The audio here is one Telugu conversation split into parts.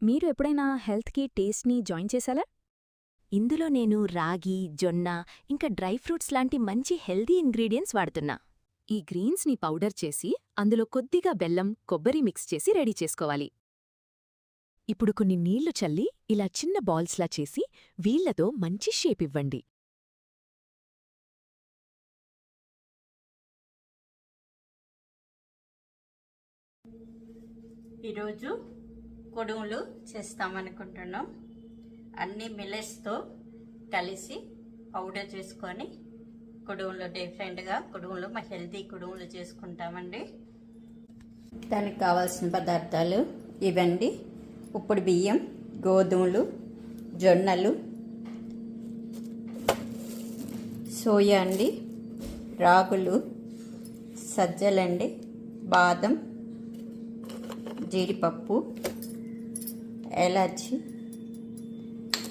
మీరు ఎప్పుడైనా హెల్త్‌కి టేస్ట్‌ని జాయిన్ చేశారా? ఇందులో నేను రాగి, జొన్న, ఇంకా డ్రై ఫ్రూట్స్ లాంటి మంచి హెల్తీ ఇంగ్రీడియెంట్స్ వాడుతున్నా. ఈ గ్రీన్స్‌ని పౌడర్ చేసి, అందులో కొద్దిగా బెల్లం, కొబ్బరి మిక్స్ చేసి రెడీ చేసుకోవాలి. ఇప్పుడు కొన్ని నీళ్లు చల్లి, ఇలా చిన్న బాల్స్‌లా చేసి, వీళ్లతో మంచి షేప్ ఇవ్వండి. ఈరోజు కుడుములు చేస్తామనుకుంటున్నాం. అన్ని మిల్లెట్స్తో కలిసి పౌడర్ చేసుకొని కుడుములు డిఫరెంట్గా కుడుములు హెల్తీ కుడుములు చేసుకుంటామండి. దానికి కావాల్సిన పదార్థాలు ఇవండి: ఉప్పుడు బియ్యం, గోధుమలు, జొన్నలు, సోయా అండి, రాగులు, సజ్జలండి, బాదం, జీడిపప్పు, ఎలాచి,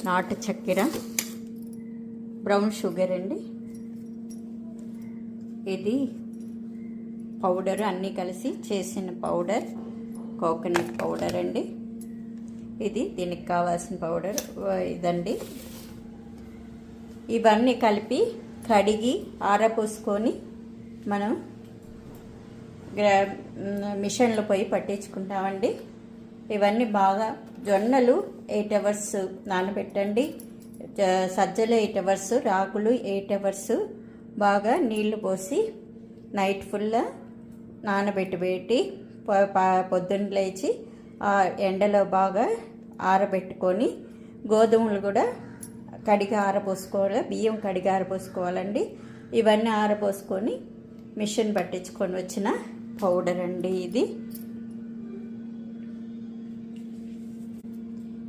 నాటు చక్కెర, బ్రౌన్ షుగర్ అండి. ఇది పౌడర్ అన్నీ కలిసి చేసిన పౌడర్, కోకోనట్ పౌడర్ అండి. ఇది దీనికి కావాల్సిన పౌడర్ ఇదండి. ఇవన్నీ కలిపి కడిగి ఆరపోసుకొని మనం మిషన్లో పోయి పట్టించుకుంటామండి. ఇవన్నీ బాగా జొన్నలు 8 అవర్స్ నానబెట్టండి, సజ్జలు 8 అవర్స్, రాగులు 8 అవర్స్ బాగా నీళ్లు పోసి నైట్ ఫుల్ నానబెట్టి పొద్దున్న లేచి ఎండలో బాగా ఆరబెట్టుకొని, గోధుమలు కూడా కడిగి ఆరపోసుకోవాలి, బియ్యం కడిగి ఆరపోసుకోవాలండి. ఇవన్నీ ఆరపోసుకొని మిషన్ పట్టించుకొని వచ్చిన పౌడర్ అండి ఇది.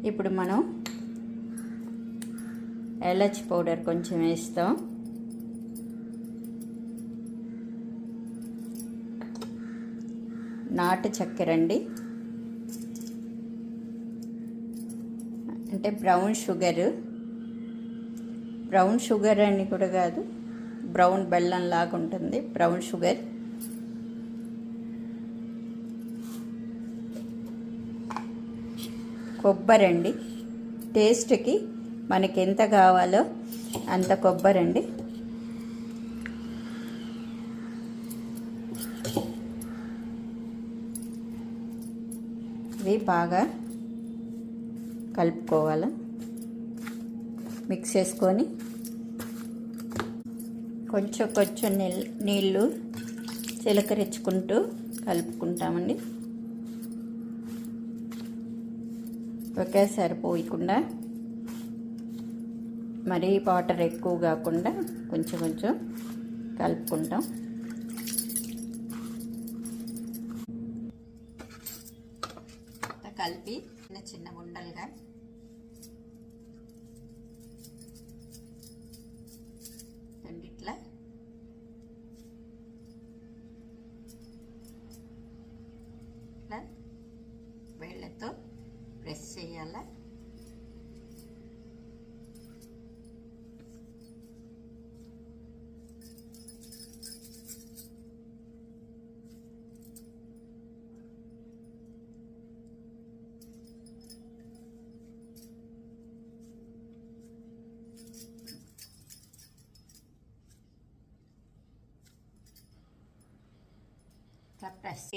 ఇప్పుడు మనం ఎలచి పౌడర్ కొంచెం వేస్తాం. నాటు చక్కెర అండి, అంటే బ్రౌన్ షుగర్ అని కూడా కాదు, బ్రౌన్ బెల్లం లాగా ఉంటుంది బ్రౌన్ షుగర్. కొబ్బరి అండి, టేస్ట్కి మనకి ఎంత కావాలో అంత కొబ్బరి అండి. ఇవి బాగా కలుపుకోవాలి. మిక్స్ చేసుకొని కొంచెం నీళ్ళు చిలకరించుకుంటూ కలుపుకుంటామండి. ఒకేసారి పోయకుండా, మరీ వాటర్ ఎక్కువ కాకుండా కొంచెం కలుపుకుంటాం. కలిపి చిన్న ఉండలుగా ఇట్లా వేళ్ళతో ప్రెస్ చేయాలా.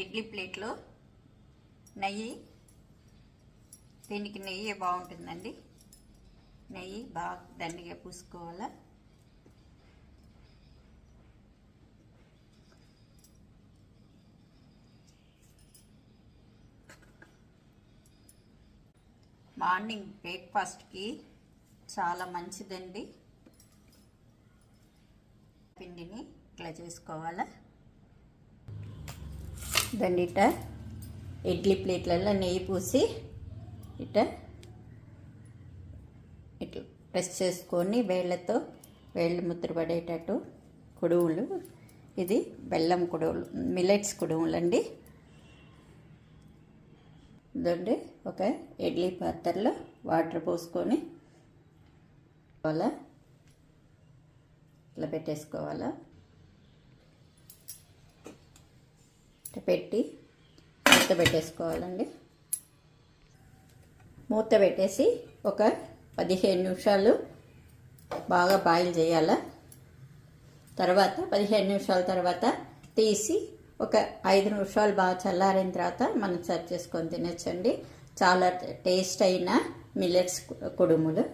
ఇడ్లీ ప్లేట్లో నెయ్యి, దీనికి నెయ్యి బాగుంటుందండి. నెయ్యి బాగా దండిగా పూసుకోవాలా. మార్నింగ్ బ్రేక్ఫాస్ట్కి చాలా మంచిదండి. పిండిని ఇట్లా చేసుకోవాలా. దాన్ని ఇట్లా ఇడ్లీ ప్లేట్లలో నెయ్యి పూసి ఇట్లా ప్రెస్ చేసుకొని వేళ్ళతో వేళ్ళు ముద్ర పడేటట్టు కుడుములు. ఇది బెల్లం కుడుములు, మిల్లెట్స్ కుడుములు అండి. ఇదండి ఒక ఇడ్లీ పాత్రలో వాటర్ పోసుకొని అలా ఇట్లా పెట్టేసుకోవాలా. పెట్టి మూత పెట్టేసుకోవాలండి. మూత పెట్టేసి ఒక 15 నిమిషాలు బాగా బాయిల్ చేయాల. తర్వాత 15 నిమిషాల తర్వాత తీసి ఒక 5 నిమిషాలు బాగా చల్లారిన తర్వాత మనం సర్వ్ చేసుకొని తినచ్చండి. చాలా టేస్ట్ అయిన మిల్లెట్స్ కుడుములు.